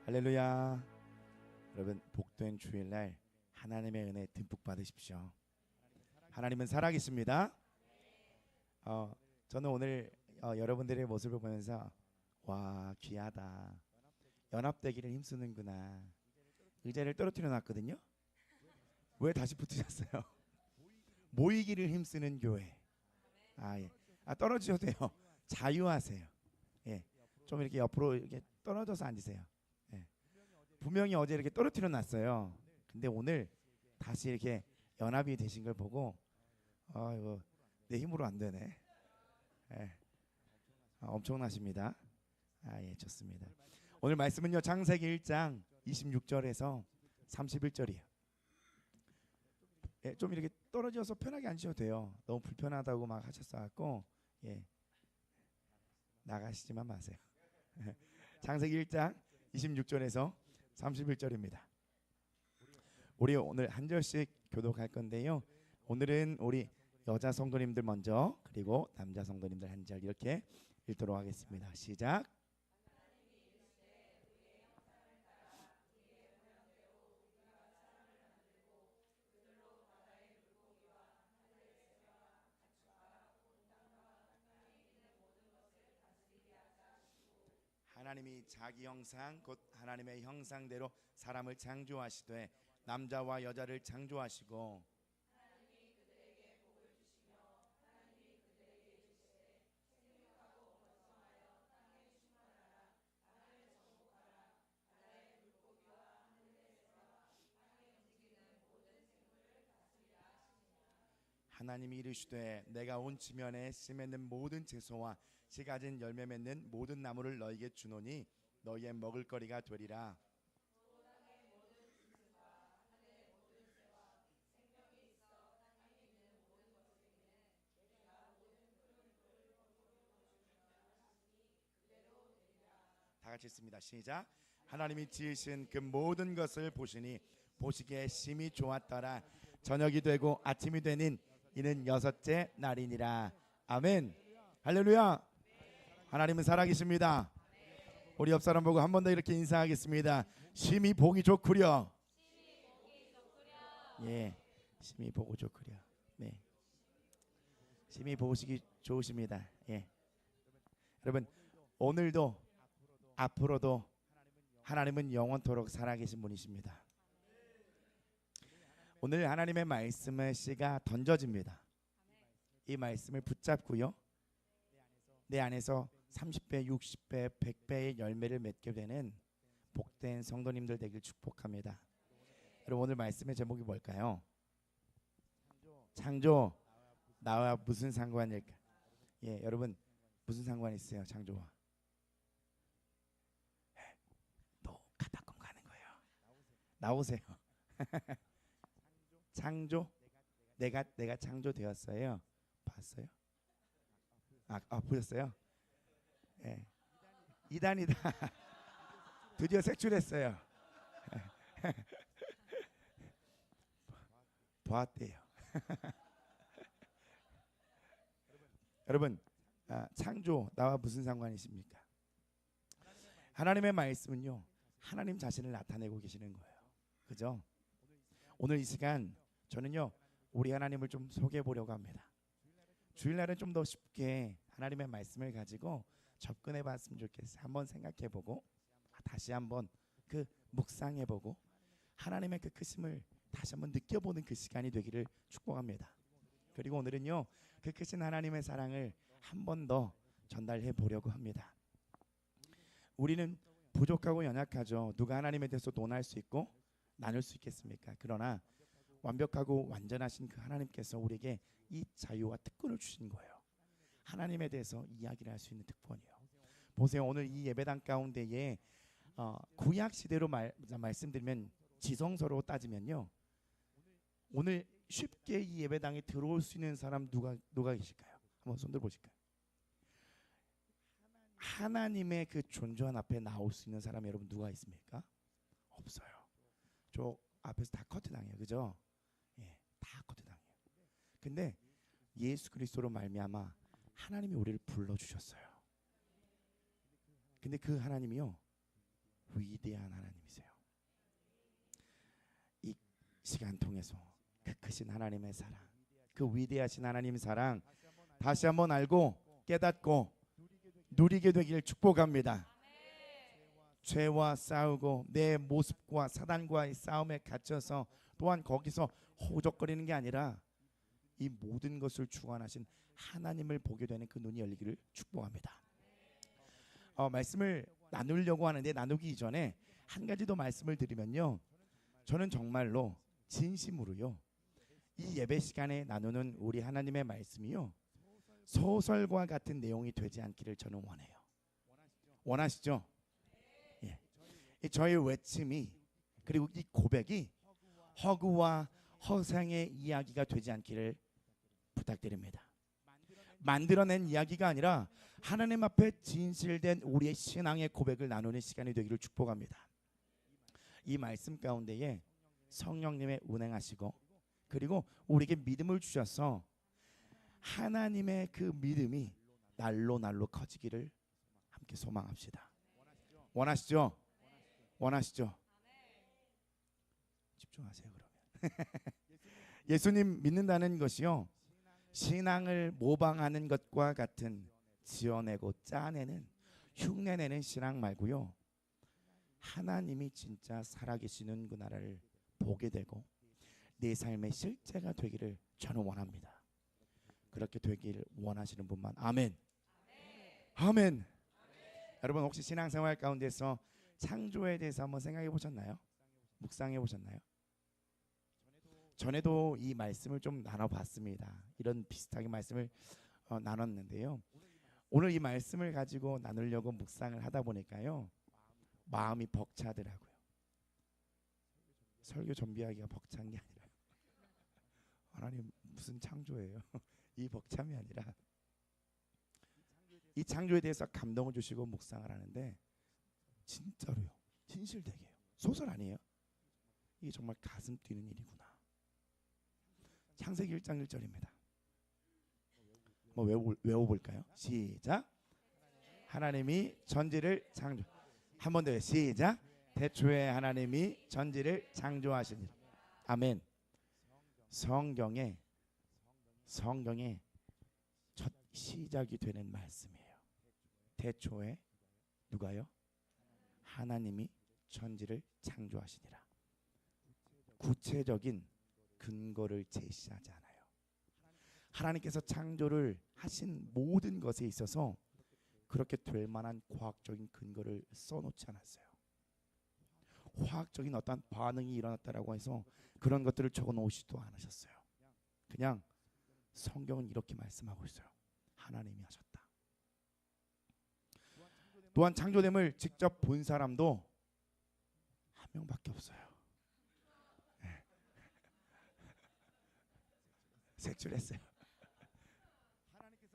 할렐루야. 여러분, 복된 주일날 하나님의 은혜 듬뿍 받으십시오. 하나님은 살아계십니다. 저는 오늘 여러분들의 모습을 보면서 와, 귀하다, 연합되기를 힘쓰는구나. 의자를 떨어뜨려 놨거든요. 왜 다시 붙으셨어요? 모이기를 힘쓰는 교회. 예. 떨어지셔도 돼요. 자유하세요. 예. 좀 이렇게 옆으로 이렇게 떨어져서 앉으세요. 예. 분명히 어제 이렇게 떨어뜨려 놨어요. 근데 오늘 다시 이렇게 연합이 되신 걸 보고 이거 내 힘으로 안 되네. 예. 엄청나십니다. 예, 좋습니다. 오늘 말씀은요, 창세기 1장 26절에서 31절이에요. 예, 좀 이렇게 떨어져서 편하게 앉으셔도 돼요. 너무 불편하다고 막 하셨어갖고 예, 나가시지만 마세요. 창세기 1장 26절에서 31절입니다. 우리 오늘 한 절씩 교독할 건데요. 오늘은 우리 여자 성도님들 먼저, 그리고 남자 성도님들 한 절 이렇게 읽도록 하겠습니다. 시작. 하나님이 자기 형상 곧 하나님의 형상대로 사람을 창조하시되 남자와 여자를 창조하시고 하나님이 이르시되 내가 온 지면에 씨 맺는 모든 채소와 씨 가진 열매 맺는 모든 나무를 너희에게 주노니 너희의 먹을거리가 되리라. 다 같이 읽습니다. 시작. 하나님이 지으신 그 모든 것을 보시니 보시기에 심히 좋았더라. 저녁이 되고 아침이 되는 이는 여섯째 날이니라. 아멘. 할렐루야. 하나님은 살아계십니다. 우리 옆 사람 보고 한 번 더 이렇게 인사하겠습니다. 심히 보기 좋구려. 예, 심히 보고 좋구려. 네, 심히 보시기 좋으십니다. 예, 여러분, 오늘도 앞으로도 하나님은 영원토록 살아계신 분이십니다. 오늘 하나님의 말씀의 씨가 던져집니다. 이 말씀을 붙잡고요, 내 안에서 30배, 60배, 100배의 열매를 맺게 되는 복된 성도님들 되길 축복합니다. 여러분, 오늘 말씀의 제목이 뭘까요? 창조. 나와 무슨 상관일까? 예, 여러분, 무슨 상관이 있어요? 창조와. 또 카타콤 가는 거예요. 나오세요. 창조. 내가 창조되었어요. 봤어요? 보셨어요? 예. 이단이다. 드디어 색출했어요. 보았대요. 여러분, 창조 나와 무슨 상관이십니까? 하나님의 말씀은요, 하나님 자신을 나타내고 계시는 거예요. 그죠? 오늘 이 시간 저는요, 우리 하나님을 좀 소개해 보려고 합니다. 주일날은 좀 더 쉽게 하나님의 말씀을 가지고 접근해 봤으면 좋겠어요. 한번 생각해 보고 다시 한번 그 묵상해 보고 하나님의 그 크심을 다시 한번 느껴보는 그 시간이 되기를 축복합니다. 그리고 오늘은요, 그 크신 하나님의 사랑을 한 번 더 전달해 보려고 합니다. 우리는 부족하고 연약하죠. 누가 하나님에 대해서 논할 수 있고 나눌 수 있겠습니까? 그러나 완벽하고 완전하신 그 하나님께서 우리에게 이 자유와 특권을 주신 거예요. 하나님에 대해서 이야기를 할 수 있는 특권이요. 보세요. 오늘 이 예배당 가운데에 구약 시대로 말씀드리면 지성서로 따지면요, 오늘 쉽게 이 예배당에 들어올 수 있는 사람 누가 계실까요? 한번 손들 보실까요? 하나님의 그 존귀한 앞에 나올 수 있는 사람 여러분 누가 있습니까? 없어요. 저 앞에서 다 커트당해요. 그죠? 예, 다 커트당해요. 근데 예수 그리스도로 말미암아 하나님이 우리를 불러주셨어요. 근데 그 하나님이요, 위대한 하나님이세요. 이 시간 통해서 그 크신 하나님의 사랑, 그 위대하신 하나님의 사랑 다시 한번 알고 깨닫고 누리게 되기를 축복합니다. 죄와 싸우고 내 모습과 사단과의 싸움에 갇혀서 또한 거기서 호적거리는 게 아니라 이 모든 것을 주관하신 하나님을 보게 되는 그 눈이 열리기를 축복합니다. 말씀을 나누려고 하는데 나누기 이전에 한 가지 더 말씀을 드리면요, 저는 정말로 진심으로요 이 예배 시간에 나누는 우리 하나님의 말씀이요 소설과 같은 내용이 되지 않기를 저는 원해요. 원하시죠? 예. 저의 외침이 그리고 이 고백이 허구와 허상의 이야기가 되지 않기를 부탁드립니다. 만들어낸 이야기가 아니라 하나님 앞에 진실된 우리의 신앙의 고백을 나누는 시간이 되기를 축복합니다. 이 말씀 가운데에 성령님의 운행하시고 그리고 우리에게 믿음을 주셔서 하나님의 그 믿음이 날로 날로 커지기를 함께 소망합시다. 원하시죠? 원하시죠? 집중하세요. 그러면 예수님 믿는다는 것이요 신앙을 모방하는 것과 같은 지어내고 짜내는 흉내내는 신앙 말고요 하나님이 진짜 살아계시는 그 나라를 보게 되고 내 삶의 실제가 되기를 저는 원합니다. 그렇게 되기를 원하시는 분만 아멘. 아멘. 여러분 혹시 신앙생활 가운데서 창조에 대해서 한번 생각해 보셨나요? 묵상해 보셨나요? 전에도 이 말씀을 좀 나눠봤습니다. 이런 비슷하게 말씀을 나눴는데요. 오늘 이 말씀을 가지고 나누려고 묵상을 하다 보니까요 마음이 벅차더라고요. 설교 준비하기가 벅찬 게 아니라 하나님 무슨 창조예요? 이 벅참이 아니라 이 창조에 대해서 감동을 주시고 묵상을 하는데 진짜로요 진실되게요 소설 아니에요? 이게 정말 가슴 뛰는 일이구나. 창세기 1장 1절입니다. 뭐 외워볼까요? 시작. 하나님이 전지를 창조. 한 번 더 시작. 태초에 하나님이 전지를 창조하시니. 아멘. 성경의 첫 시작이 되는 말씀이에요. 태초에 누가요? 하나님이 전지를 창조하시니라. 구체적인 근거를 제시하지 않아요. 하나님께서 창조를 하신 모든 것에 있어서 그렇게 될 만한 과학적인 근거를 써놓지 않았어요. 화학적인 어떤 반응이 일어났다라고 해서 그런 것들을 적어놓으시도 않으셨어요. 그냥 성경은 이렇게 말씀하고 있어요. 하나님이 하셨다. 또한 창조됨을 직접 본 사람도 한 명밖에 없어요. 색출했어요.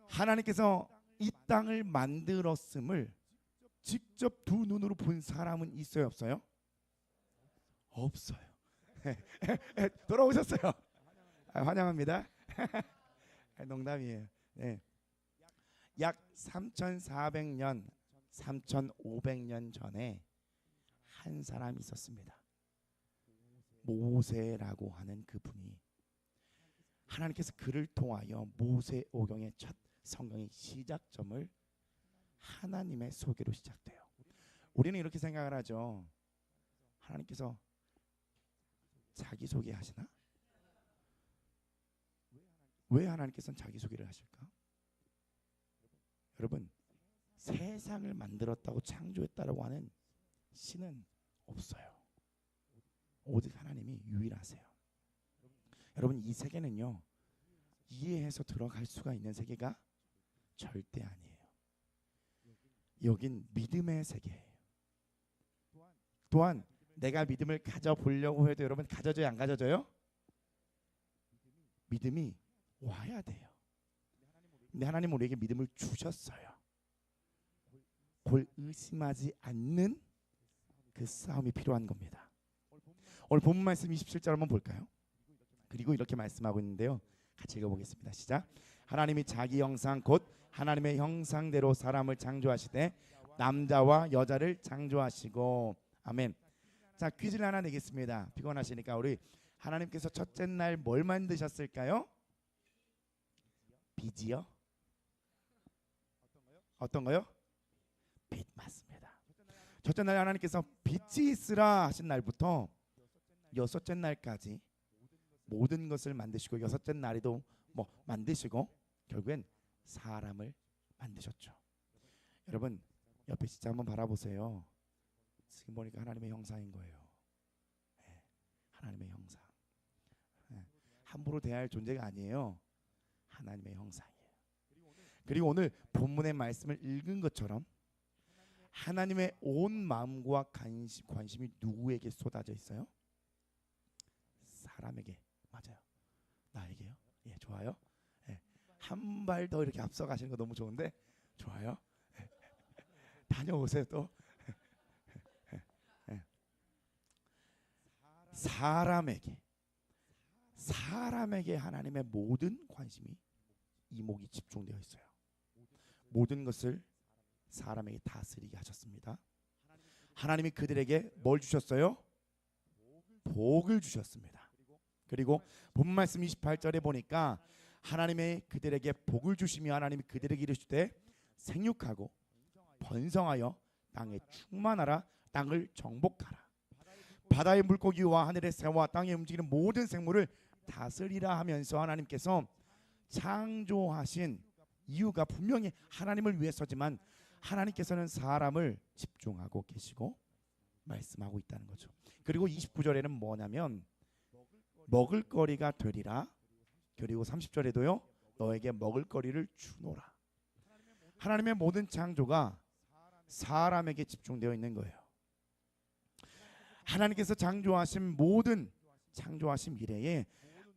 하나님께서 이 땅을 만들었음을 직접 두 눈으로 본 사람은 있어요, 없어요? 없어요. 돌아오셨어요. 환영합니다. 농담이에요. 네. 약 3,400년, 3,500년 전에 한 사람이 있었습니다. 모세라고 하는 그분이 하나님께서 그를 통하여 모세오경의 첫 성경의 시작점을 하나님의 소개로 시작돼요. 우리는 이렇게 생각을 하죠. 하나님께서 자기소개 하시나? 왜 하나님께서는 자기소개를 하실까? 여러분 세상을 만들었다고 창조했다라고 하는 신은 없어요. 오직 하나님이 유일하세요. 여러분 이 세계는요 이해해서 들어갈 수가 있는 세계가 절대 아니에요. 여긴 믿음의 세계예요. 또한 내가 믿음을 가져보려고 해도 여러분 가져져요 안 가져져요? 믿음이 와야 돼요. 근데 하나님은 우리에게 믿음을 주셨어요. 볼 의심하지 않는 그 싸움이 필요한 겁니다. 오늘 본문 말씀 27절 한번 볼까요? 그리고 이렇게 말씀하고 있는데요. 같이 읽어보겠습니다. 시작. 하나님이 자기 형상 곧 하나님의 형상대로 사람을 창조하시되 남자와 여자를 창조하시고 아멘. 자, 퀴즈를 하나 내겠습니다. 피곤하시니까 우리 하나님께서 첫째 날 뭘 만드셨을까요? 빛이요? 어떤 거요? 빛 맞습니다. 첫째 날 하나님께서 빛이 있으라 하신 날부터 여섯째 날까지 모든 것을 만드시고 여섯째 날에도 뭐 만드시고 결국엔 사람을 만드셨죠. 여러분 옆에 진짜 한번 바라보세요. 지금 보니까 하나님의 형상인 거예요. 네, 하나님의 형상. 네, 함부로 대할 존재가 아니에요. 하나님의 형상이에요. 그리고 오늘 본문의 말씀을 읽은 것처럼 하나님의 온 마음과 관심이 누구에게 쏟아져 있어요? 사람에게. 맞아요. 나에게요? 예, 좋아요. 예, 한 발 더 이렇게 앞서 가시는 거 너무 좋은데 좋아요. 예, 다녀오세요 또. 예, 사람에게 하나님의 모든 관심이 이목이 집중되어 있어요. 모든 것을 사람에게 다스리게 하셨습니다. 하나님이 그들에게 뭘 주셨어요? 복을 주셨습니다. 그리고 본 말씀 28절에 보니까 하나님의 그들에게 복을 주시며 하나님이 그들에게 이르시되 생육하고 번성하여 땅에 충만하라. 땅을 정복하라. 바다의 물고기와 하늘의 새와 땅에 움직이는 모든 생물을 다스리라 하면서 하나님께서 창조하신 이유가 분명히 하나님을 위해서지만 하나님께서는 사람을 집중하고 계시고 말씀하고 있다는 거죠. 그리고 29절에는 뭐냐면 먹을거리가 되리라. 그리고 30절에도요 너에게 먹을거리를 주노라. 하나님의 모든 창조가 사람에게 집중되어 있는 거예요. 하나님께서 창조하신 이래에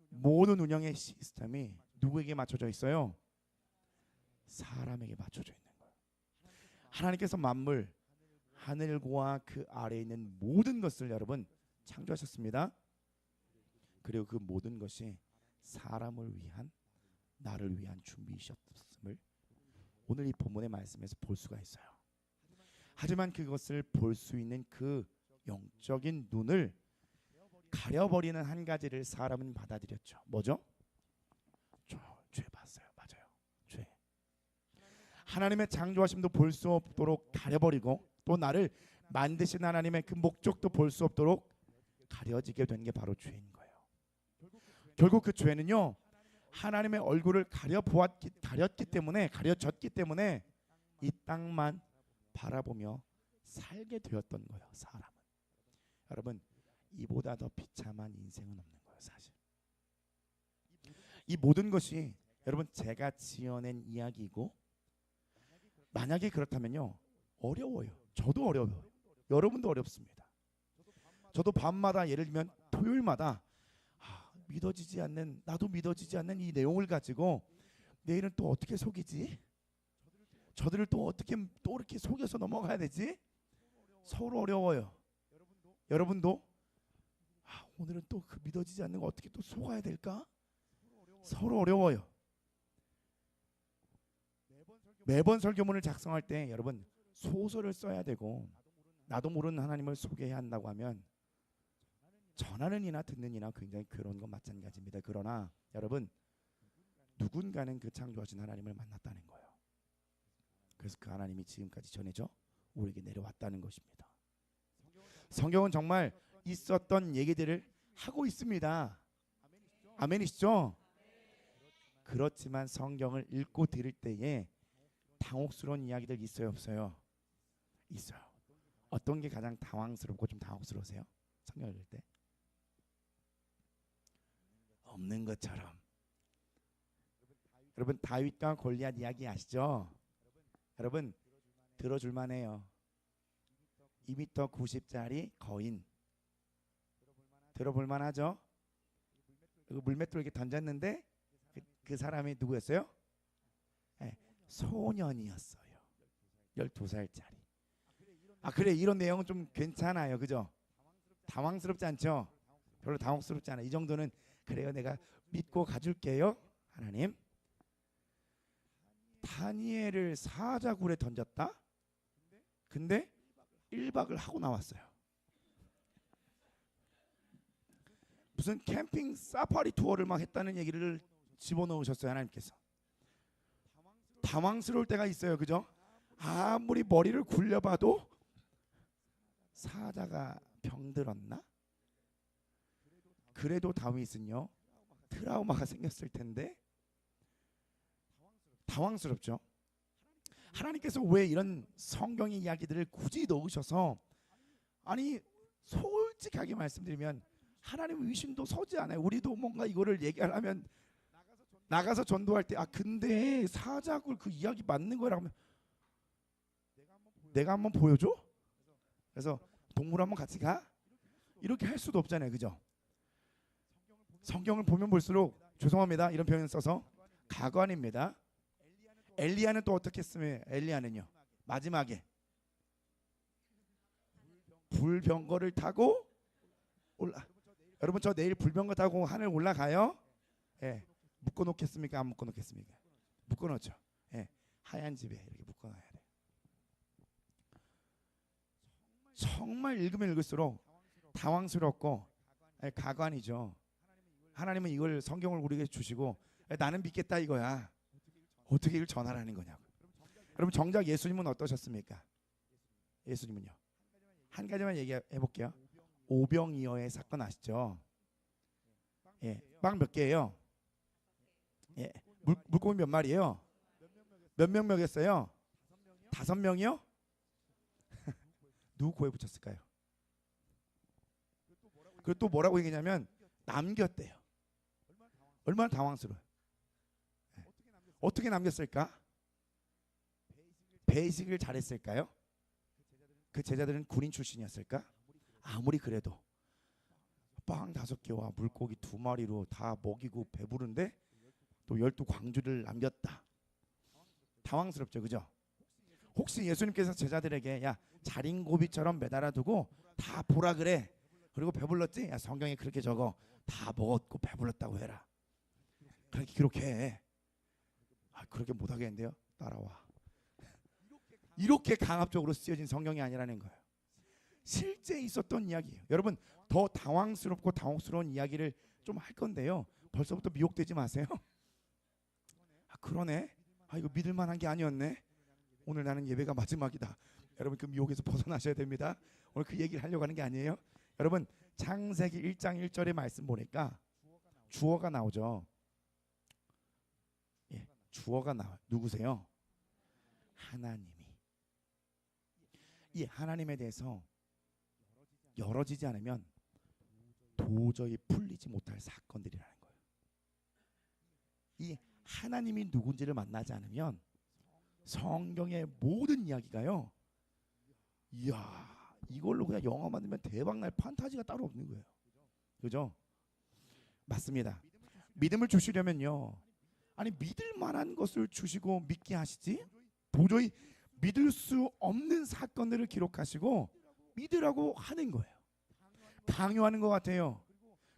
모든 운영의 시스템이 누구에게 맞춰져 있어요? 사람에게 맞춰져 있는 거예요. 하나님께서 만물 하늘과 그 아래에 있는 모든 것을 여러분 창조하셨습니다. 그리고 그 모든 것이 사람을 위한 나를 위한 준비이셨음을 오늘 이 본문의 말씀에서 볼 수가 있어요. 하지만 그것을 볼 수 있는 그 영적인 눈을 가려버리는 한 가지를 사람은 받아들였죠. 뭐죠? 죄 봤어요. 맞아요. 죄. 하나님의 창조하심도 볼 수 없도록 가려버리고 또 나를 만드신 하나님의 그 목적도 볼 수 없도록 가려지게 된 게 바로 죄인 거예요. 결국 그 죄는요 하나님의 얼굴을 가렸기 때문에 이 땅만 바라보며 살게 되었던 거예요. 사람은. 여러분 이보다 더 비참한 인생은 없는 거예요. 사실 이 모든 것이 여러분 제가 지어낸 이야기이고 만약에 그렇다면요 어려워요. 저도 어려워요. 여러분도 어렵습니다. 저도 밤마다 예를 들면 토요일마다 나도 믿어지지 않는 이 내용을 가지고 내일은 또 어떻게 속이지? 저들을 또 어떻게 또 이렇게 속여서 넘어가야 되지? 서로 어려워요. 여러분도 오늘은 또 그 믿어지지 않는 거 어떻게 또 속아야 될까? 서로 어려워요. 매번 설교문을 작성할 때 여러분 소설을 써야 되고 나도 모르는 하나님을 소개해야 한다고 하면 전하는 이나 듣는 이나 굉장히 괴로운 건 마찬가지입니다. 그러나 여러분 누군가는 그 창조하신 하나님을 만났다는 거예요. 그래서 그 하나님이 지금까지 전해져 우리에게 내려왔다는 것입니다. 성경은 정말 있었던 얘기들을 하고 있습니다. 아멘이시죠? 그렇지만 성경을 읽고 들을 때에 당혹스러운 이야기들 있어요, 없어요? 있어요. 어떤 게 가장 당황스럽고 좀 당혹스러우세요? 성경 읽을 때? 없는 것처럼. 여러분 다윗과 골리앗 이야기 아시죠? 여러분 들어줄만 해요. 2m 90짜리 거인 들어볼만 하죠? 물맷돌 이렇게 던졌는데 그 사람이 누구였어요? 네, 소년이었어요. 12살짜리. 그래 이런 내용은 좀 괜찮아요. 그죠? 당황스럽지 않죠? 별로 당황스럽지 않아요. 이 정도는 그래요. 내가 믿고 가줄게요. 하나님. 다니엘을 사자굴에 던졌다. 근데 1박을 하고 나왔어요. 무슨 캠핑 사파리 투어를 막 했다는 얘기를 집어넣으셨어요. 하나님께서. 당황스러울 때가 있어요. 그죠? 아무리 머리를 굴려봐도 사자가 병들었나? 그래도 다윗은요 트라우마가 생겼을 텐데 당황스럽죠. 하나님께서 왜 이런 성경의 이야기들을 굳이 넣으셔서, 아니 솔직하게 말씀드리면 하나님 의심도 서지 않아요. 우리도 뭔가 이거를 얘기하려면 나가서 전도할 때 근데 사자굴 그 이야기 맞는 거라고 하면 내가 한번 보여줘? 그래서 동물 한번 같이 가? 이렇게 할 수도 없잖아요. 그죠? 성경을 보면 볼수록 죄송합니다 이런 표현 써서 가관입니다. 엘리야는 또 어떻게 했으면, 엘리야는요 마지막에 불병거를 타고 여러분 저 내일 불병거 타고 하늘 올라가요? 예. 묶어놓겠습니까? 안 묶어놓겠습니까? 묶어놓죠. 예. 하얀 집에 이렇게 묶어놔야 돼. 정말 읽으면 읽을수록 당황스럽고 가관이죠. 하나님은 이걸 성경을 우리에게 주시고 나는 믿겠다 이거야. 어떻게 이걸 전하라는 거냐고. 여러분 정작 예수님은 어떠셨습니까? 예수님은요 한 가지만 얘기해 볼게요. 오병이어의 사건 아시죠? 예, 빵 몇 개예요? 예, 물고기 몇 마리예요? 몇 명 먹였어요? 5명이요? 누구 코에 붙였을까요? 그리고 또 뭐라고 얘기냐면 남겼대요. 얼마나 당황스러워요. 예. 어떻게 남겼을까? 배식을 잘했을까요? 그 제자들은 군인 출신이었을까? 아무리 그래도 빵 5개와 물고기 2마리로 다 먹이고 배부른데 또 12광주를 남겼다. 당황스럽죠. 그죠? 혹시 예수님께서 제자들에게 야 자린고비처럼 매달아 두고 다 보라 그래. 그리고 배불렀지? 야 성경에 그렇게 적어. 다 먹었고 배불렀다고 해라. 그렇게 기록해. 그렇게 못하겠는데요? 따라와. 이렇게 강압적으로 쓰여진 성경이 아니라는 거예요. 실제 있었던 이야기예요. 여러분 더 당황스럽고 당혹스러운 이야기를 좀 할 건데요. 벌써부터 미혹되지 마세요. 그러네. 이거 믿을 만한 게 아니었네. 오늘 나는 예배가 마지막이다. 여러분 그 미혹에서 벗어나셔야 됩니다. 오늘 그 얘기를 하려고 하는 게 아니에요. 여러분 창세기 1장 1절의 말씀 보니까 주어가 나오죠. 예, 주어가 나와요. 누구세요? 하나님이. 이 하나님에 대해서 열어지지 않으면 도저히 풀리지 못할 사건들이라는 거예요. 이 하나님이 누군지를 만나지 않으면 성경의 모든 이야기가요. 이야 이걸로 그냥 영화 만들면 대박날 판타지가 따로 없는 거예요. 그죠? 맞습니다. 믿음을 주시려면요. 아니 믿을 만한 것을 주시고 믿게 하시지 도저히 믿을 수 없는 사건들을 기록하시고 믿으라고 하는 거예요. 강요하는 것 같아요.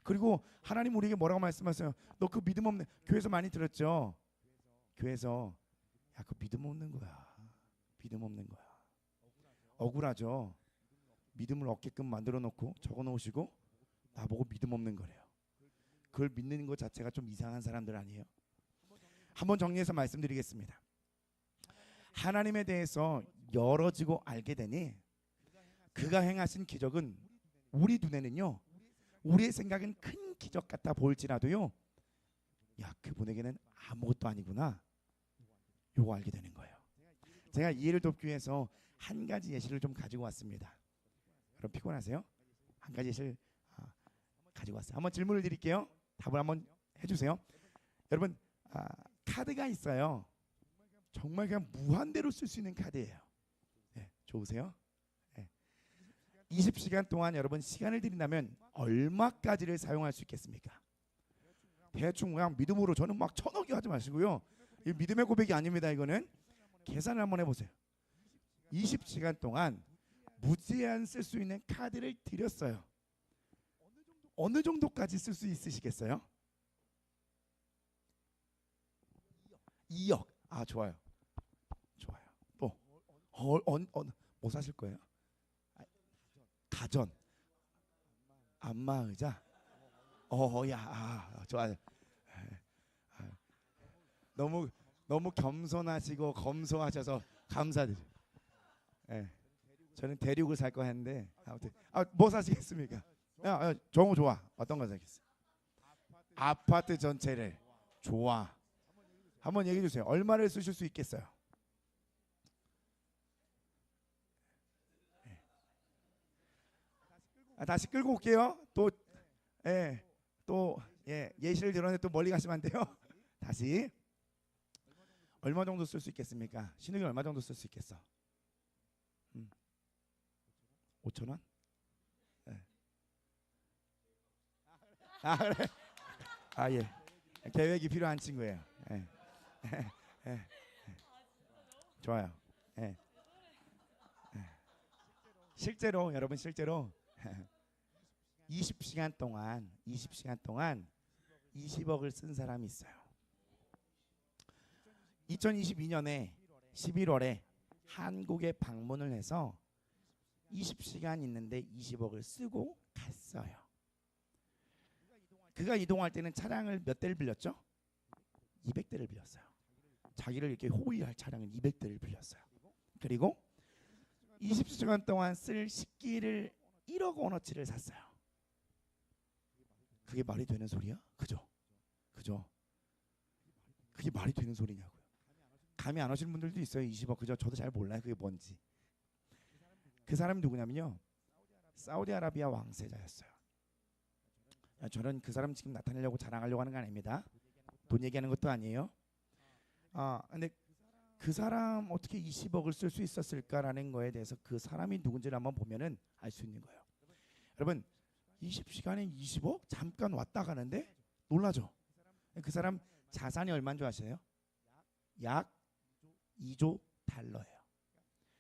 그리고 하나님 우리에게 뭐라고 말씀하세요? 너 그 믿음 없는, 교회에서 많이 들었죠? 교회에서 야 그 믿음 없는 거야. 믿음 없는 거야. 억울하죠? 믿음을 얻게끔 만들어 놓고 적어 놓으시고 나보고 믿음 없는 거래요. 그걸 믿는 것 자체가 좀 이상한 사람들 아니에요? 한번 정리해서 말씀드리겠습니다. 하나님에 대해서 열어지고 알게 되니 그가 행하신 기적은 우리 눈에는요 우리의 생각은 큰 기적 같아 보일지라도요 야 그분에게는 아무것도 아니구나 요거 알게 되는 거예요. 제가 이해를 돕기 위해서 한 가지 예시를 좀 가지고 왔습니다. 여러분 피곤하세요? 한 가지 예시를 가지고 왔어요. 한번 질문을 드릴게요. 답을 한번 해주세요. 여러분 카드가 있어요. 정말 그냥 무한대로 쓸 수 있는 카드예요. 네, 좋으세요? 네. 20시간 동안 여러분 시간을 드린다면 얼마까지를 사용할 수 있겠습니까? 대충 그냥 믿음으로 저는 막 1,000억이 하지 마시고요. 이 믿음의 고백이 아닙니다. 이거는 계산을 한번 해보세요. 20시간 동안 무제한 쓸 수 있는 카드를 드렸어요. 어느 정도까지 쓸 수 있으시겠어요? 2억. 좋아요. 좋아요. 또 뭐 사실 거예요? 가전. 안마의자. 야, 좋아요. 아, 너무 겸손하시고 검소하셔서 감사드려요. 예, 저는 대륙을 살 거 했는데 아무튼 뭐 사시겠습니까? 정우 좋아. 어떤 거 사겠어요? 아파트 전체를. 좋아. 한번 얘기해 주세요. 얼마를 쓰실 수 있겠어요? 다시 끌고 올게요. 또 예, 예시를 들었는데 또 멀리 가시면 안 돼요. 다시 얼마 정도 쓸 수 있겠습니까? 신우이 얼마 정도 쓸 수 있겠어? 5천 원? 예. 그래. 예. 계획이 필요한 친구예요. 예. 예. 좋아요. 예. 실제로 여러분 실제로 20시간 동안 20억을 쓴 사람이 있어요. 2022년에 11월에 한국에 방문을 해서 20시간 있는데 20억을 쓰고 갔어요. 그가 이동할 때는 차량을 몇 대를 빌렸죠? 200대를 빌렸어요. 자기를 이렇게 호위할 차량을 200대를 빌렸어요. 그리고 20시간 동안 쓸 식기를 1억 원어치를 샀어요. 그게 말이 되는 소리야? 그죠? 그게 말이 되는 소리냐고요. 감이 안 오시는 분들도 있어요. 20억. 그죠? 저도 잘 몰라요. 그게 뭔지. 그 사람이 누구냐면요. 사우디아라비아 왕세자였어요. 저는 그 사람 지금 나타내려고 자랑하려고 하는 거 아닙니다. 돈 얘기하는 것도 아니에요. 근데 그 사람 어떻게 20억을 쓸 수 있었을까라는 거에 대해서 그 사람이 누군지를 한번 보면은 알 수 있는 거예요. 여러분 20시간에 20억 잠깐 왔다 가는데 놀라죠. 그 사람 자산이 얼마인 줄 아세요? 약 2조 달러예요.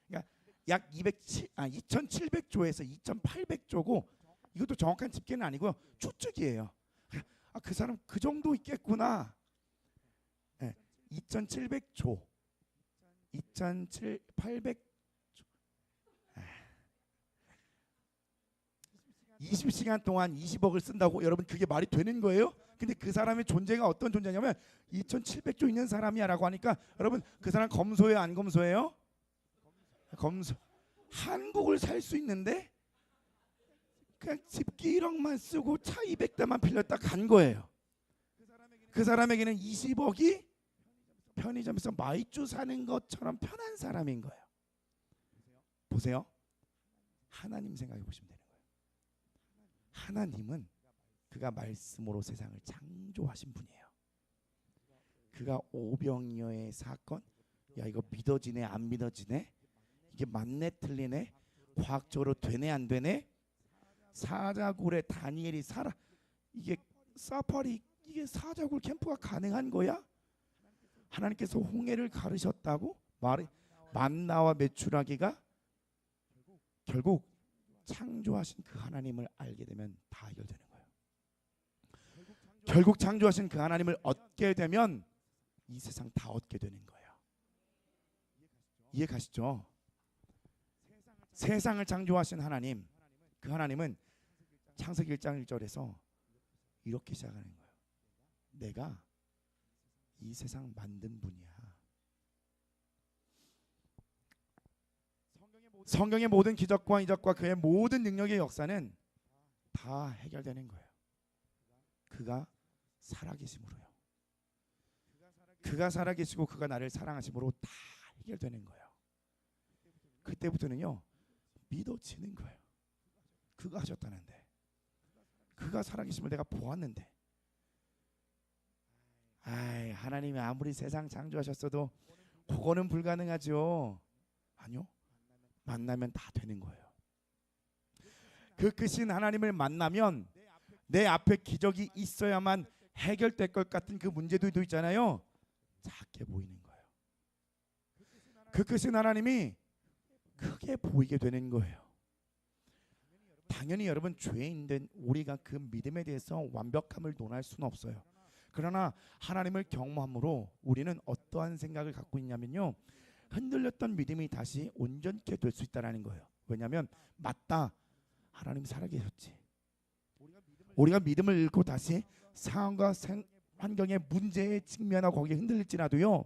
그러니까 약 2,700조에서 2,800조고 이것도 정확한 집계는 아니고요. 추측이에요. 그 사람 그 정도 있겠구나. 2,700조 2,800 20시간 동안 20억을 쓴다고 여러분 그게 말이 되는 거예요? 근데 그 사람의 존재가 어떤 존재냐면 2,700조 있는 사람이야라고 하니까 여러분 그 사람 검소해요 안 검소해요? 검소. 한국을 살 수 있는데 그냥 집기 1억만 쓰고 차 200대만 빌렸다 간 거예요. 그 사람에게는 20억이 편의점에서 마이쮸 사는 것처럼 편한 사람인 거예요. 보세요. 하나님 생각해 보시면 되는 거예요. 하나님은 그가 말씀으로 세상을 창조하신 분이에요. 그가 오병이어의 사건, 야 이거 믿어지네 안 믿어지네? 이게 맞네 틀리네? 과학적으로 되네 안 되네? 사자굴에 다니엘이 살아 이게 사파리 이게 사자굴 캠프가 가능한 거야? 하나님께서 홍해를 가르셨다고? 만나와 메추라기가 결국 창조하신 그 하나님을 알게 되면 다 해결되는 거예요. 결국 창조하신 그 하나님을 얻게 되면 이 세상 다 얻게 되는 거예요. 이해 가시죠? 세상을 창조하신 하나님, 그 하나님은 창세기 1장 1절에서 이렇게 시작하는 거예요. 내가 이 세상 만든 분이야. 성경의 모든 기적과 이적과 그의 모든 능력의 역사는 다 해결되는 거예요. 그가 살아계심으로요. 그가 살아계시고 그가 나를 사랑하심으로 다 해결되는 거예요. 그때부터는요 믿어지는 거예요. 그가 하셨다는데, 그가 살아계심을 내가 보았는데, 하나님이 아무리 세상 창조하셨어도 그거는 불가능하죠. 아니요. 만나면 다 되는 거예요. 그 크신 하나님을 만나면 내 앞에 기적이 있어야만 해결될 것 같은 그 문제들도 있잖아요. 작게 보이는 거예요. 그 크신 하나님이 크게 보이게 되는 거예요. 당연히 여러분 죄인된 우리가 그 믿음에 대해서 완벽함을 논할 수는 없어요. 그러나 하나님을 경험함으로 우리는 어떠한 생각을 갖고 있냐면요, 흔들렸던 믿음이 다시 온전케 될 수 있다라는 거예요. 왜냐하면 맞다, 하나님 살아계셨지. 우리가 믿음을 잃고 다시 상황과 환경의 문제에 직면하고 거기에 흔들릴지라도요,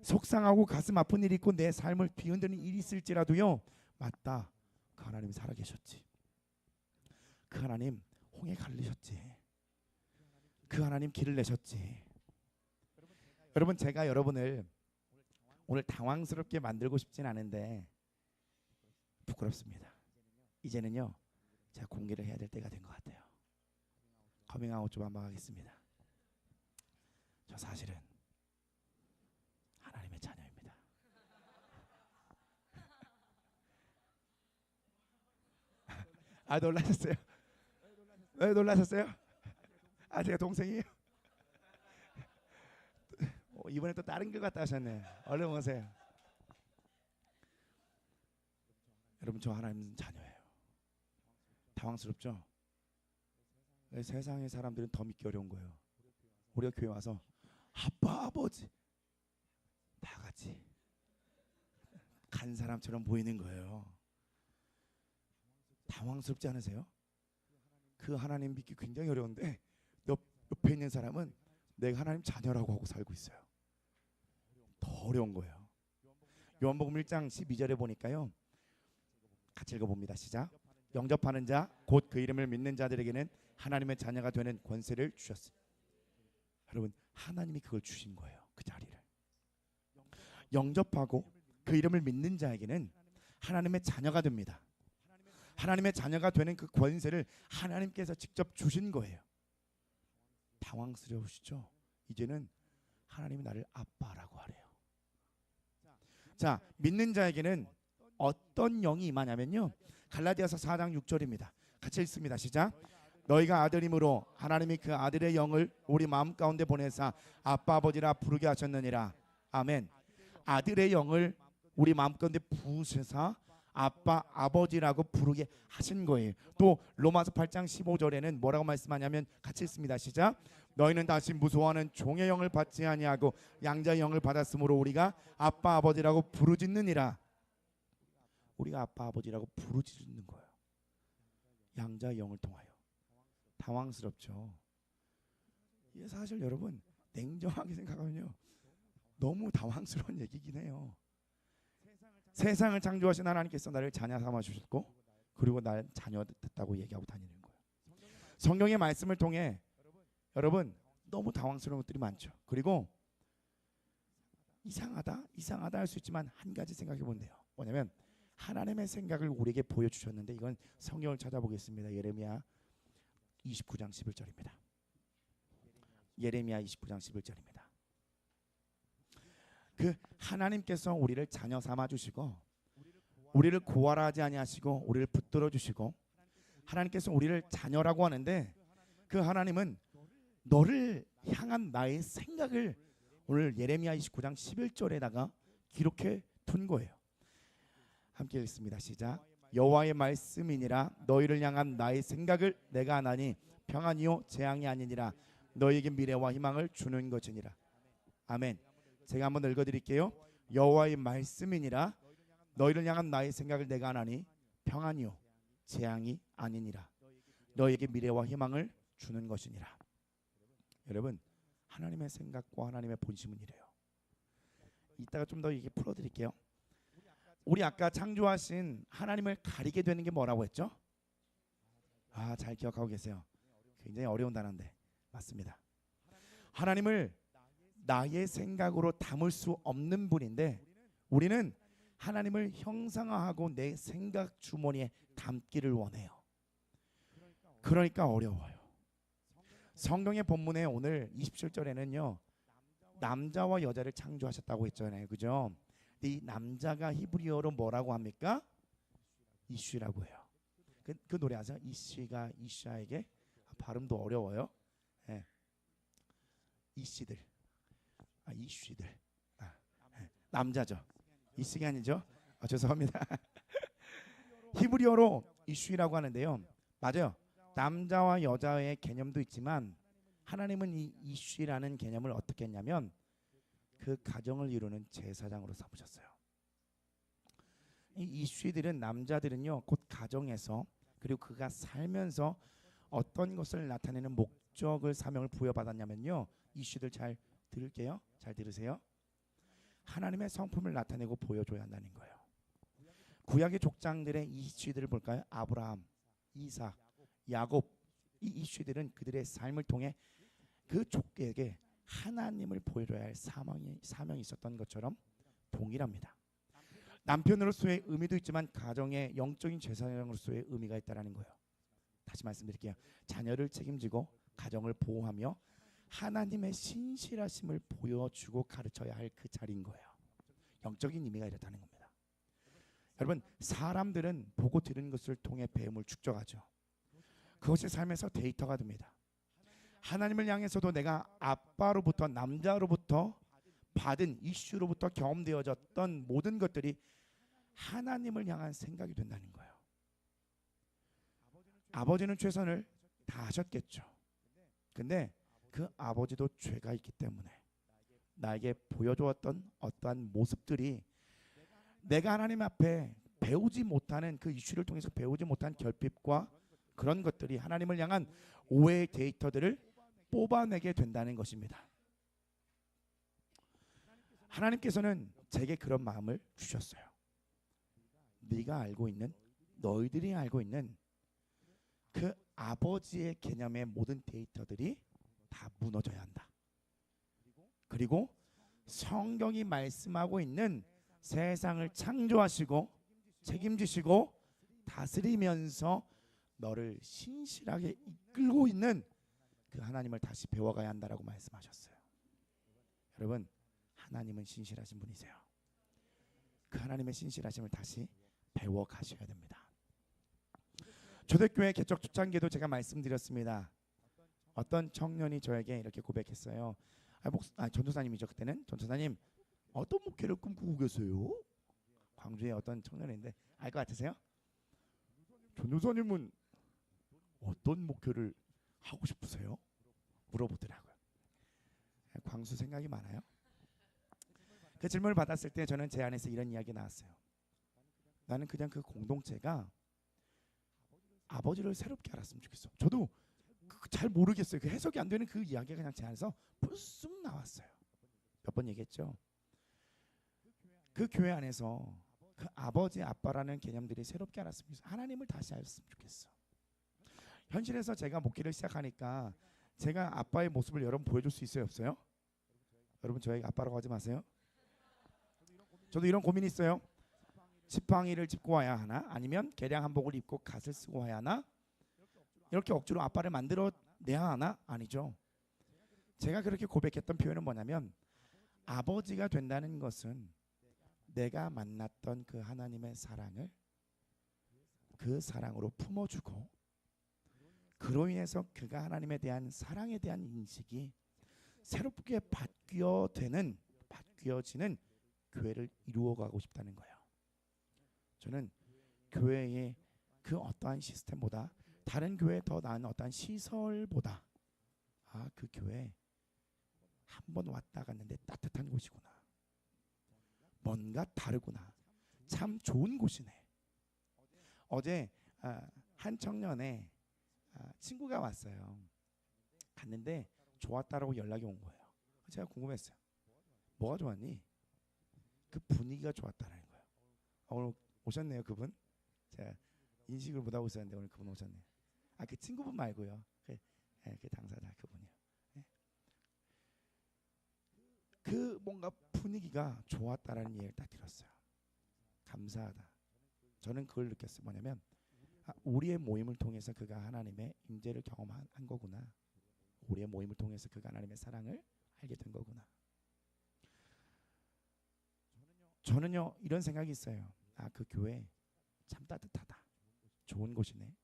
속상하고 가슴 아픈 일이 있고 내 삶을 뒤흔드는 일이 있을지라도요, 맞다, 그 하나님 살아계셨지. 그 하나님 홍해 갈리셨지. 그 하나님 길을 내셨지. 여러분, 제가 여러분을 오늘 당황스럽게 만들고 싶진 않은데 부끄럽습니다. 이제는요, 제가 공개를 해야 될 때가 된 것 같아요. 커밍아웃 좀 한번 하겠습니다. 저 사실은 하나님의 자녀입니다. 아, 놀라셨어요? 왜 놀라셨어요? 아, 제가 동생이에요? 이번에 또 다른 길 갔다 하셨네. 얼른 오세요. 여러분, 저 하나님 자녀예요. 당황스럽죠? 세상의 사람들은 더 믿기 어려운 거예요. 우리가 교회 와서 아빠, 아버지 다 같이 간 사람처럼 보이는 거예요. 당황스럽지 않으세요? 그 하나님 믿기 굉장히 어려운데 옆에 있는 사람은 내가 하나님 자녀라고 하고 살고 있어요. 더 어려운 거예요. 요한복음 1장 12절에 보니까요, 같이 읽어봅니다. 시작. 영접하는 자 곧 그 이름을 믿는 자들에게는 하나님의 자녀가 되는 권세를 주셨어요. 여러분, 하나님이 그걸 주신 거예요. 그 자리를 영접하고 그 이름을 믿는 자에게는 하나님의 자녀가 됩니다. 하나님의 자녀가 되는 그 권세를 하나님께서 직접 주신 거예요. 당황스러우시죠? 이제는 하나님이 나를 아빠라고 하래요. 자, 믿는 자에게는 어떤 영이 임하냐면요, 갈라디아서 4장 6절입니다. 같이 읽습니다. 시작. 너희가 아들임으로 하나님이 그 아들의 영을 우리 마음 가운데 보내사 아빠 아버지라 부르게 하셨느니라. 아멘. 아들의 영을 우리 마음 가운데 부으셔서 아빠 아버지라고 부르게 하신 거예요. 또 로마서 8장 15절에는 뭐라고 말씀하냐면, 같이 읽습니다. 시작. 너희는 다시 무서워하는 종의 영을 받지 아니하고 양자의 영을 받았으므로 우리가 아빠 아버지라고 부르짖느니라. 우리가 아빠 아버지라고 부르짖는 거예요. 양자의 영을 통하여. 당황스럽죠? 이게 사실 여러분, 냉정하게 생각하면요, 너무 당황스러운 얘기긴 해요. 세상을 창조하신 하나님께서 나를 자녀 삼아 주셨고, 그리고 날 자녀 됐다고 얘기하고 다니는 거예요. 성경의 말씀을 통해 여러분, 너무 당황스러운 것들이 많죠. 그리고 이상하다 할 수 있지만 한 가지 생각해 보면 돼요. 뭐냐면, 하나님의 생각을 우리에게 보여주셨는데, 이건 성경을 찾아보겠습니다. 예레미야 29장 11절입니다. 예레미야 29장 11절입니다. 그 하나님께서 우리를 자녀 삼아 주시고, 우리를 고아라 하지 아니하시고 우리를 붙들어 주시고, 하나님께서 우리를 자녀라고 하는데, 그 하나님은 너를 향한 나의 생각을 오늘 예레미야 29장 11절에다가 기록해 둔 거예요. 함께 읽습니다. 시작. 여호와의 말씀이니라. 너희를 향한 나의 생각을 내가 아나니 평안이요 재앙이 아니니라. 너희에게 미래와 희망을 주는 것이니라. 아멘. 제가 한번 읽어드릴게요. 여호와의 말씀이니라. 너희를 향한 나의 생각을 내가 아나니 평안이요 재앙이 아니니라. 너희에게 미래와 희망을 주는 것이니라. 여러분, 하나님의 생각과 하나님의 본심은 이래요. 이따가 좀 더 얘기 풀어드릴게요. 우리 아까 창조하신 하나님을 가리게 되는 게 뭐라고 했죠? 아, 잘 기억하고 계세요. 굉장히 어려운 단어인데 맞습니다. 하나님을 나의 생각으로 담을 수 없는 분인데, 우리는 하나님을 형상화하고 내 생각 주머니에 담기를 원해요. 그러니까 어려워요. 성경의 본문에 오늘 27절에는요, 남자와 여자를 창조하셨다고 했잖아요. 그죠? 이 남자가 히브리어로 뭐라고 합니까? 이슈라고 해요. 그 노래 아세요? 이씨가 이샤에게, 발음도 어려워요. 네. 이씨들, 이슈들, 남자죠. 이씨가 아니죠? 죄송합니다. 히브리어로 이슈라고 하는데요, 맞아요. 남자와 여자의 개념도 있지만 하나님은 이 이슈라는 개념을 어떻게 했냐면, 그 가정을 이루는 제사장으로 삼으셨어요. 이 이슈들은, 남자들은요 곧 가정에서, 그리고 그가 살면서 어떤 것을 나타내는 목적을 사명을 부여받았냐면요. 이슈들 잘 들을게요. 잘 들으세요. 하나님의 성품을 나타내고 보여줘야 한다는 거예요. 구약의 족장들의 이 이슈들을 볼까요? 아브라함, 이삭, 야곱, 이 이슈들은 그들의 삶을 통해 그 족에게 하나님을 보여줘야 할 사명이 있었던 것처럼 동일합니다. 남편으로서의 의미도 있지만 가정의 영적인 제사장으로서의 의미가 있다는 거예요. 다시 말씀드릴게요. 자녀를 책임지고 가정을 보호하며 하나님의 신실하심을 보여주고 가르쳐야 할 그 자리인 거예요. 영적인 의미가 이렇다는 겁니다. 여러분, 사람들은 보고 들은 것을 통해 배움을 축적하죠. 그것이 삶에서 데이터가 됩니다. 하나님을 향해서도 내가 아빠로부터, 남자로부터 받은 이슈로부터 경험되어졌던 모든 것들이 하나님을 향한 생각이 된다는 거예요. 아버지는 최선을 다하셨겠죠. 근데 그 아버지도 죄가 있기 때문에 나에게 보여주었던 어떠한 모습들이 내가 하나님 앞에 배우지 못하는 그 이슈를 통해서 배우지 못한 결핍과 그런 것들이 하나님을 향한 오해의 데이터들을 뽑아내게 된다는 것입니다. 하나님께서는 제게 그런 마음을 주셨어요. 네가 알고 있는, 너희들이 알고 있는 그 아버지의 개념의 모든 데이터들이 다 무너져야 한다. 그리고 성경이 말씀하고 있는 세상을 창조하시고 책임지시고 다스리면서 너를 신실하게 이끌고 있는 그 하나님을 다시 배워가야 한다라고 말씀하셨어요. 여러분, 하나님은 신실하신 분이세요. 그 하나님의 신실하심을 다시 배워가셔야 됩니다. 초대교회 개척 초창기에도 제가 말씀드렸습니다. 어떤 청년이 저에게 이렇게 고백했어요. 전도사님이죠. 그때는 전도사님, 어떤 목회를 꿈꾸고 계세요? 광주의 어떤 청년인데 알 것 같으세요? 전도사님은 어떤 목회를 하고 싶으세요? 물어보더라고요. 광수 생각이 많아요. 그 질문을 받았을 때 저는 제 안에서 이런 이야기 나왔어요. 나는 그냥 그 공동체가 아버지를 새롭게 알았으면 좋겠어. 저도 잘 모르겠어요. 그 해석이 안 되는 그 이야기가 그냥 제 안에서 불쑥 나왔어요. 몇 번 얘기했죠. 그 교회 안에서 그 아버지, 아빠라는 개념들이 새롭게 알았으면 좋겠어. 하나님을 다시 알았으면 좋겠어. 현실에서 제가 목회를 시작하니까 제가 아빠의 모습을 여러분 보여줄 수 있어요, 없어요? 여러분 저에게 아빠라고 하지 마세요. 저도 이런 고민이 있어요. 지팡이를 짚고 와야 하나? 아니면 개량 한복을 입고 갓을 쓰고 와야 하나? 이렇게 억지로 아빠를 만들어내야 하나? 아니죠. 제가 그렇게 고백했던 표현은 뭐냐면 아버지가 된다는 것은 내가 만났던 그 하나님의 사랑을 그 사랑으로 품어주고 그로 인해서 그가 하나님에 대한 사랑에 대한 인식이 새롭게 바뀌어지는 교회를 이루어가고 싶다는 거예요. 저는 교회의 그 어떠한 시스템보다 다른 교회에 더 나은 어떠한 시설보다 그 교회 한번 왔다 갔는데 따뜻한 곳이구나. 뭔가 다르구나. 참 좋은 곳이네. 어제 한 청년의 친구가 왔어요. 갔는데 좋았다라고 연락이 온 거예요. 제가 궁금했어요. 뭐가 좋았니? 그 분위기가 좋았다라는 거예요. 오늘 오셨네요, 그분. 제가 인식을 못하고 있었는데 오늘 그분 오셨네요. 그 친구분 말고요. 그 당사자 그분이요. 네. 그 뭔가 분위기가 좋았다라는 얘기를 딱 들었어요. 감사하다. 저는 그걸 느꼈어요. 뭐냐면 우리의 모임을 통해서 그가 하나님의 임재를 경험한 거구나. 우리의 모임을 통해서 그가 하나님의 사랑을 알게 된 거구나. 저는요 이런 생각이 있어요. 그 교회 참 따뜻하다. 좋은 곳이네.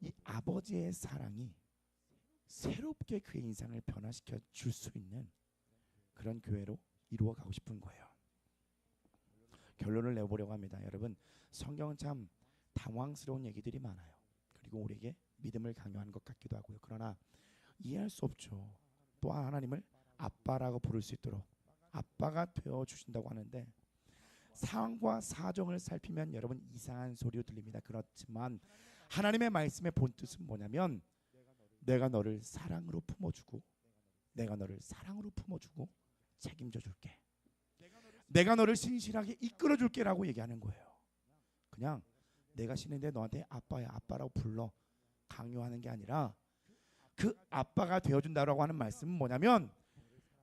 이 아버지의 사랑이 새롭게 그의 인생을 변화시켜 줄 수 있는 그런 교회로 이루어 가고 싶은 거예요. 결론을 내보려고 합니다. 여러분, 성경은 참 당황스러운 얘기들이 많아요. 그리고 우리에게 믿음을 강요하는 것 같기도 하고요. 그러나 이해할 수 없죠. 또한 하나님을 아빠라고 부를 수 있도록 아빠가 되어 주신다고 하는데 상황과 사정을 살피면 여러분 이상한 소리로 들립니다. 그렇지만 하나님의 말씀의 본뜻은 뭐냐면 내가 너를 사랑으로 품어주고 내가 너를 사랑으로 품어주고 책임져 줄게. 내가 너를 신실하게 이끌어 줄게라고 얘기하는 거예요. 그냥 내가 신인데 너한테 아빠야 아빠라고 불러 강요하는 게 아니라 그 아빠가 되어준다라고 하는 말씀은 뭐냐면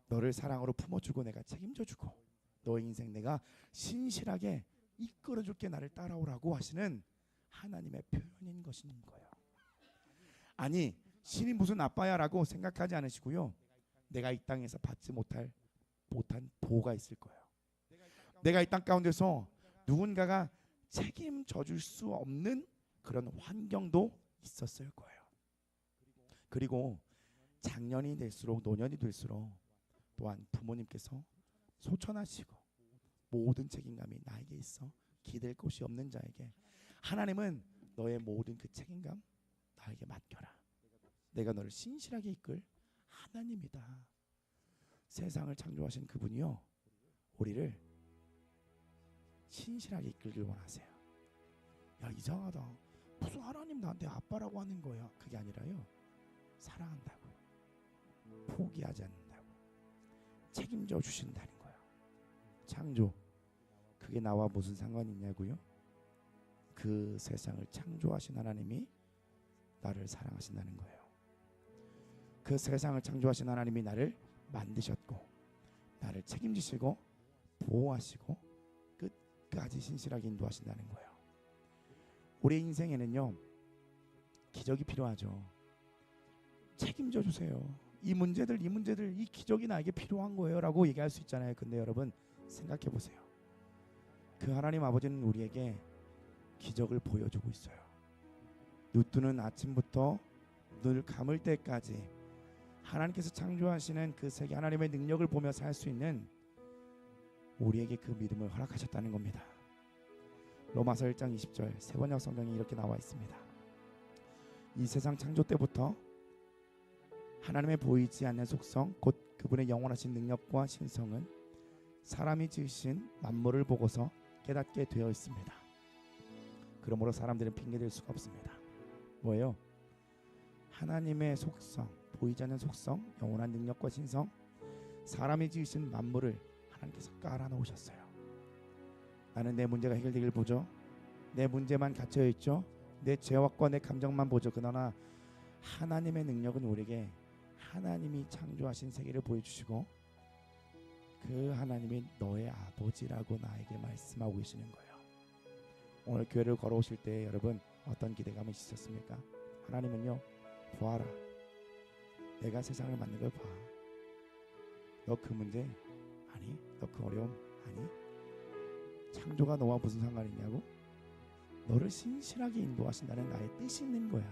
너를 사랑으로 품어주고 내가 책임져주고 너의 인생 내가 신실하게 이끌어줄게 나를 따라오라고 하시는 하나님의 표현인 것인 거예요. 아니 신이 무슨 아빠야라고 생각하지 않으시고요. 내가 이 땅에서 받지 못한 보호가 있을 거예요. 내가 이 땅 가운데서 누군가가 책임져 줄 수 없는 그런 환경도 있었을 거예요. 그리고 장년이 될수록 노년이 될수록 또한 부모님께서 소천하시고 모든 책임감이 나에게 있어 기댈 곳이 없는 자에게 하나님은 너의 모든 그 책임감 나에게 맡겨라. 내가 너를 신실하게 이끌 하나님이다. 세상을 창조하신 그분이요 우리를 신실하게 이끌길 원하세요. 야 이상하다. 무슨 하나님 나한테 아빠라고 하는 거야. 그게 아니라요. 사랑한다고 포기하지 않는다고 책임져 주신다는 거예요. 창조 그게 나와 무슨 상관이 있냐고요? 그 세상을 창조하신 하나님이 나를 사랑하신다는 거예요. 그 세상을 창조하신 하나님이 나를 만드셨고 나를 책임지시고 보호하시고 끝까지 신실하게 인도하신다는 거예요. 우리 인생에는요 기적이 필요하죠. 책임져 주세요. 이 문제들 이 기적이 나에게 필요한 거예요 라고 얘기할 수 있잖아요. 근데 여러분 생각해 보세요. 그 하나님 아버지는 우리에게 기적을 보여주고 있어요. 눈 뜨는 아침부터 눈을 감을 때까지 하나님께서 창조하시는 그 세계 하나님의 능력을 보며 살 수 있는 우리에게 그 믿음을 허락하셨다는 겁니다. 로마서 1장 20절 세번역 성경에 이렇게 나와 있습니다. 이 세상 창조 때부터 하나님의 보이지 않는 속성 곧 그분의 영원하신 능력과 신성은 사람이 지으신 만물을 보고서 깨닫게 되어 있습니다. 그러므로 사람들은 핑계댈 수가 없습니다. 뭐예요? 하나님의 속성 보이지 않는 속성 영원한 능력과 신성 사람이 지으신 만물을 하나님께서 깔아놓으셨어요. 나는 내 문제가 해결되길 보죠. 내 문제만 갇혀있죠. 내 죄악과 내 감정만 보죠. 그러나 하나님의 능력은 우리에게 하나님이 창조하신 세계를 보여주시고 그 하나님이 너의 아버지라고 나에게 말씀하고 계시는 거예요. 오늘 교회를 걸어오실 때 여러분 어떤 기대감이 있으셨습니까? 하나님은요 보아라 내가 세상을 만든 걸 봐. 너 그 문제 아니 너 그 어려움 아니 창조가 너와 무슨 상관이 있냐고? 너를 신실하게 인도하신다는 나의 뜻이 있는 거야.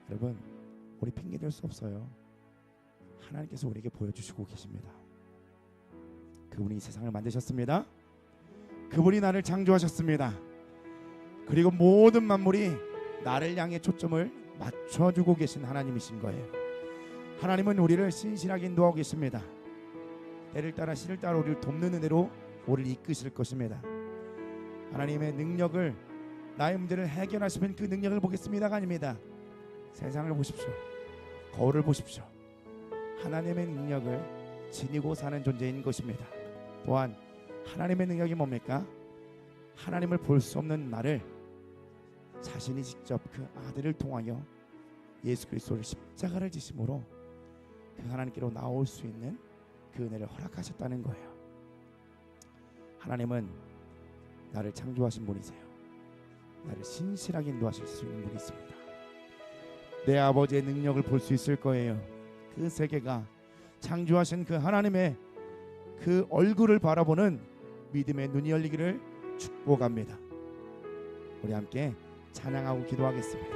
여러분 우리 핑계댈 수 없어요. 하나님께서 우리에게 보여주시고 계십니다. 그분이 이 세상을 만드셨습니다. 그분이 나를 창조하셨습니다. 그리고 모든 만물이 나를 향해 초점을 맞춰주고 계신 하나님이신 거예요. 하나님은 우리를 신실하게 인도하고 계십니다. 때를 따라 시를 따라 우리를 돕는 은혜로 우리를 이끄실 것입니다. 하나님의 능력을 나의 문제를 해결하시면 그 능력을 보겠습니다가 아닙니다. 세상을 보십시오. 거울을 보십시오. 하나님의 능력을 지니고 사는 존재인 것입니다. 또한 하나님의 능력이 뭡니까? 하나님을 볼 수 없는 나를 자신이 직접 그 아들을 통하여 예수 그리스도를 십자가를 지심으로 그 하나님께로 나올 수 있는 그 은혜를 허락하셨다는 거예요. 하나님은 나를 창조하신 분이세요. 나를 신실하게 인도하실 수 있는 분이 있습니다. 내 아버지의 능력을 볼 수 있을 거예요. 그 세계가 창조하신 그 하나님의 그 얼굴을 바라보는 믿음의 눈이 열리기를 축복합니다. 우리 함께 찬양하고 기도하겠습니다.